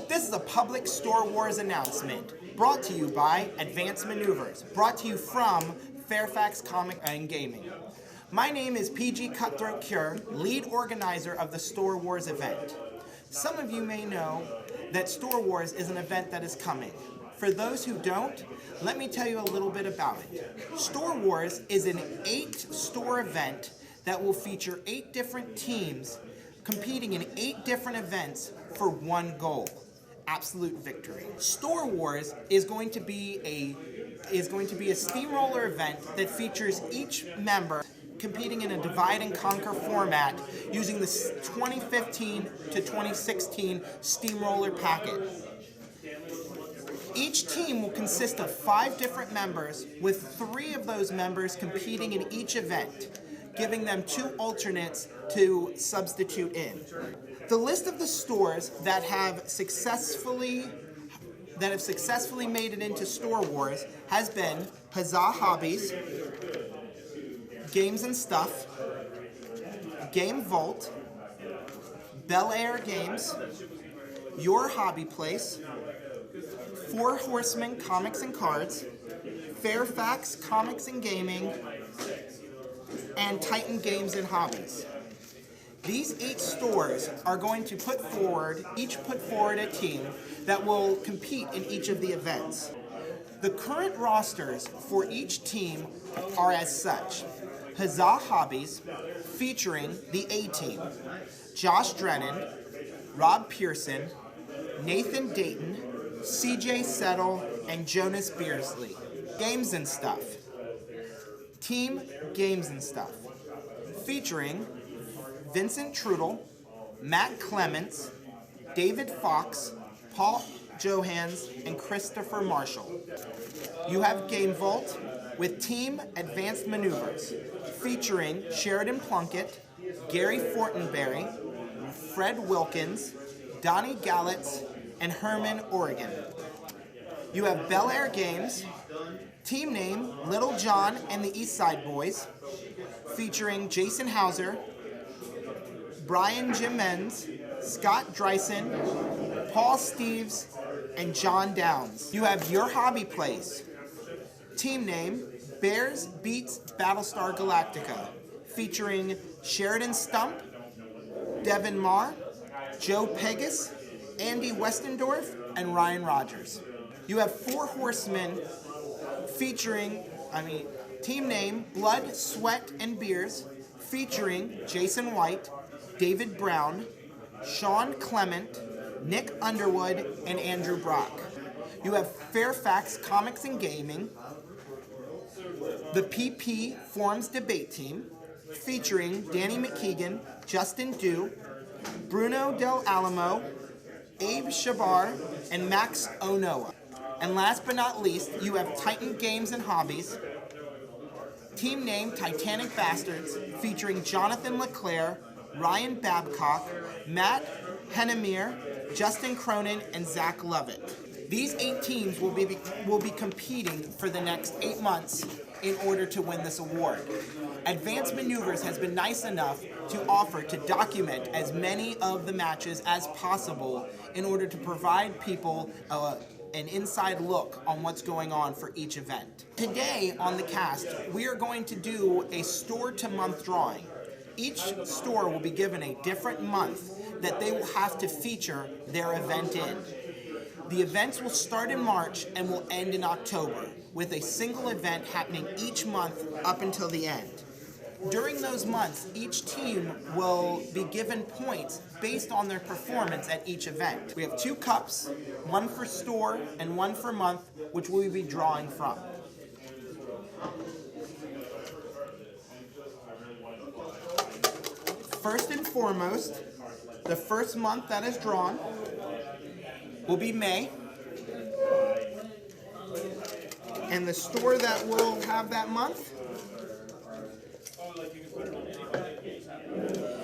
This is a public Store Wars announcement brought to you by Advanced Maneuvers, brought to you from Fairfax Comic and Gaming. My name is PG Cutthroat Cure, lead organizer of the Store Wars event. Some of you may know that Store Wars is an event that is coming. For those who don't, let me tell you a little bit about it. Store Wars is an 8-store event that will feature 8 different teams competing in 8 different events for one goal: absolute victory. Store Wars is going to be a steamroller event that features each member competing in a divide and conquer format using the 2015 to 2016 steamroller packet. Each team will consist of 5 different members, with 3 of those members competing in each event, giving them 2 alternates to substitute in. The list of the stores that have successfully made it into Store Wars has been Huzzah Hobbies, Games and Stuff, Game Vault, Bel Air Games, Your Hobby Place, Four Horsemen Comics and Cards, Fairfax Comics and Gaming, and Titan Games and Hobbies. These 8 stores are going to put forward a team that will compete in each of the events. The current rosters for each team are as such: Huzzah Hobbies, featuring the A team: Josh Drennan, Rob Pearson, Nathan Dayton, CJ Settle, and Jonas Beersley. Games and Stuff. Team Games and Stuff, featuring Vincent Trudel, Matt Clements, David Fox, Paul Johans, and Christopher Marshall. You have Game Vault with Team Advanced Maneuvers, featuring Sheridan Plunkett, Gary Fortenberry, Fred Wilkins, Donnie Gallitz, and Herman Oregon. You have Bel Air Games, team name Little John and the East Side Boys, featuring Jason Hauser, Brian Jimenez, Scott Dreisen, Paul Steves, and John Downs. You have Your Hobby Place, team name Bears Beats Battlestar Galactica, featuring Sheridan Stump, Devin Marr, Joe Pegas, Andy Westendorf, and Ryan Rogers. You have Four Horsemen team name Blood, Sweat, and Beers, featuring Jason White, David Brown, Sean Clement, Nick Underwood, and Andrew Brock. You have Fairfax Comics and Gaming, the PP Forums Debate Team, featuring Danny McKeegan, Justin Dew, Bruno Del Alamo, Abe Shabar, and Max Onoa. And last but not least, you have Titan Games and Hobbies, team name Titanic Bastards, featuring Jonathan LeClaire, Ryan Babcock, Matt Hennemere, Justin Cronin, and Zach Lovett. These 8 teams will be competing for the next 8 months in order to win this award. Advanced Maneuvers has been nice enough to offer to document as many of the matches as possible in order to provide people an inside look on what's going on for each event. Today on the cast, we are going to do a store-to-month drawing. Each store will be given a different month that they will have to feature their event in. The events will start in March and will end in October, with a single event happening each month up until the end. During those months, each team will be given points based on their performance at each event. We have 2 cups, one for store and one for month, which we will be drawing from. First and foremost, the first month that is drawn will be May. And the store that will have that month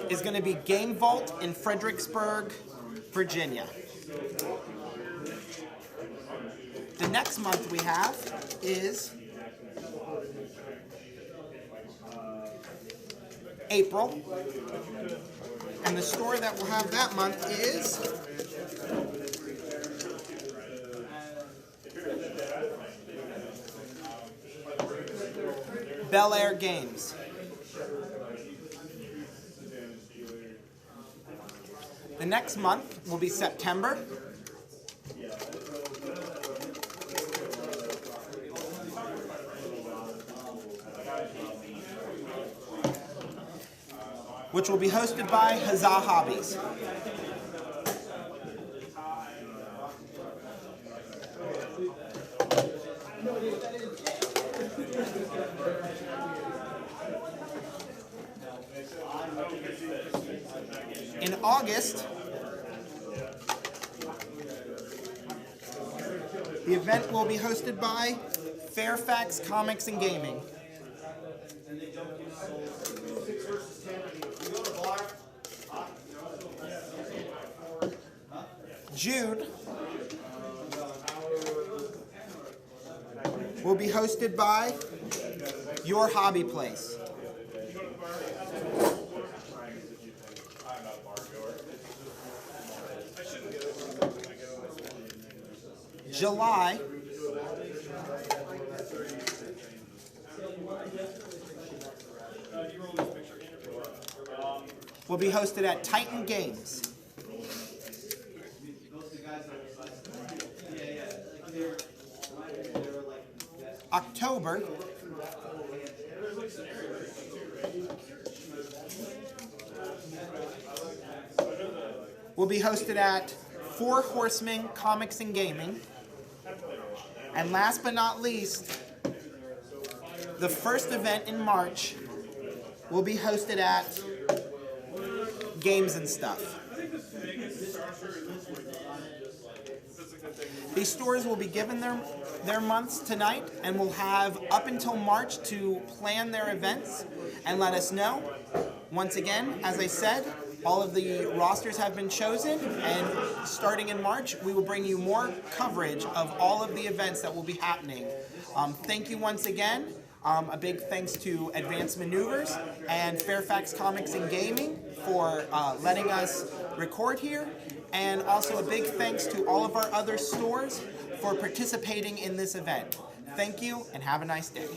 is going to be Game Vault in Fredericksburg, Virginia. The next month we have is April. And the store that we'll have that month is Bel Air Games. The next month will be September. Which will be hosted by Huzzah Hobbies. In August, the event will be hosted by Fairfax Comics and Gaming. June will be hosted by Your Hobby Place. July will be hosted at Titan Games. October will be hosted at Four Horsemen Comics and Gaming. And last but not least, the first event in March will be hosted at Games and Stuff. These stores will be given their months tonight and will have up until March to plan their events and let us know. Once again, as I said, all of the rosters have been chosen, and starting in March, we will bring you more coverage of all of the events that will be happening. Thank you once again. A big thanks to Advanced Maneuvers and Fairfax Comics and Gaming for letting us record here. And also a big thanks to all of our other stores for participating in this event. Thank you and have a nice day.